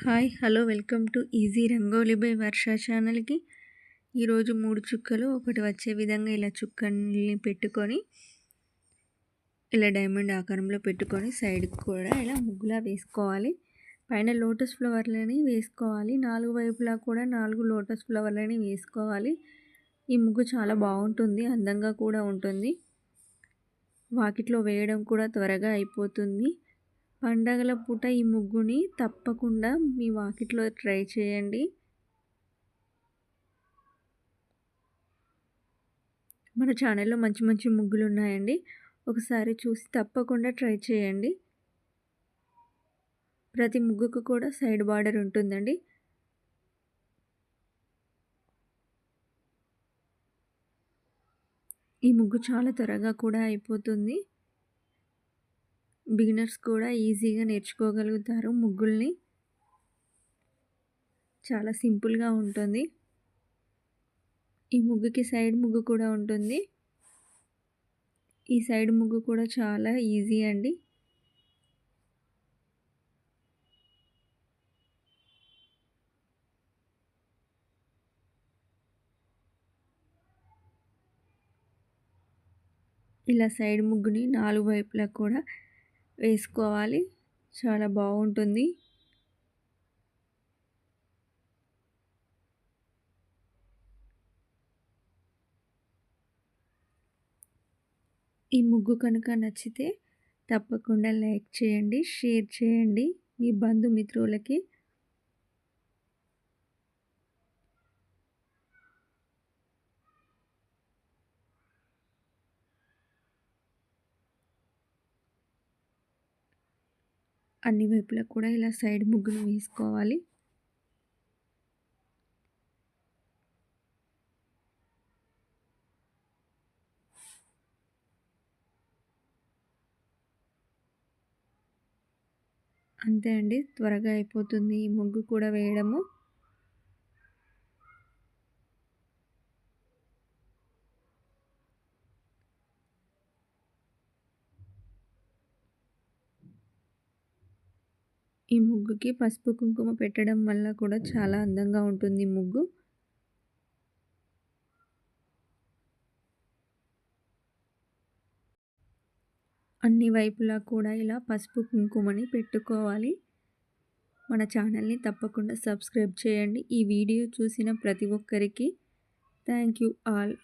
Hi hello welcome to easy rangoli by Varsha ఛానల్కి. ఈరోజు 3 చుక్కలు ఒకటి వచ్చే విధంగా ఇలా చుక్కల్ని పెట్టుకొని ఇలా డైమండ్ ఆకారంలో పెట్టుకొని సైడ్కి కూడా ఇలా ముగ్గులా వేసుకోవాలి. పైన లోటస్ ఫ్లవర్లని వేసుకోవాలి. 4 వైపులా కూడా 4 లోటస్ ఫ్లవర్లని వేసుకోవాలి. ఈ ముగ్గు చాలా బాగుంటుంది, అందంగా కూడా ఉంటుంది. వాకిట్లో వేయడం కూడా త్వరగా అయిపోతుంది. పండగల పూట ఈ ముగ్గుని తప్పకుండా మీ వాకిట్లో ట్రై చేయండి. మన ఛానల్లో మంచి మంచి ముగ్గులు ఉన్నాయండి, ఒకసారి చూసి తప్పకుండా ట్రై చేయండి. ప్రతి ముగ్గుకు కూడా సైడ్ బార్డర్ ఉంటుందండి. ఈ ముగ్గు చాలా త్వరగా కూడా అయిపోతుంది. బిగినర్స్ కూడా ఈజీగా నేర్చుకోగలుగుతారు ముగ్గుల్ని. చాలా సింపుల్గా ఉంటుంది. ఈ ముగ్గుకి సైడ్ ముగ్గు కూడా ఉంటుంది. ఈ సైడ్ ముగ్గు కూడా చాలా ఈజీ అండి. ఇలా సైడ్ ముగ్గుని 4 వైపులా కూడా వేసుకోవాలి. చాలా బాగుంటుంది. ఈ ముగ్గు కనుక నచ్చితే తప్పకుండా లైక్ చేయండి, షేర్ చేయండి మీ బంధుమిత్రులకి. అన్ని వైపులా కూడా ఇలా సైడ్ ముగ్గును వేసుకోవాలి. అంతే అండి, త్వరగా అయిపోతుంది ఈ ముగ్గు కూడా వేయడము. ఈ ముగ్గుకి పసుపు కుంకుమ పెట్టడం వల్ల కూడా చాలా అందంగా ఉంటుంది ముగ్గు. అన్ని వైపులా కూడా ఇలా పసుపు కుంకుమని పెట్టుకోవాలి. మన ఛానల్ని తప్పకుండా సబ్స్క్రైబ్ చేయండి. ఈ వీడియో చూసిన ప్రతి ఒక్కరికి థ్యాంక్ యూ ఆల్.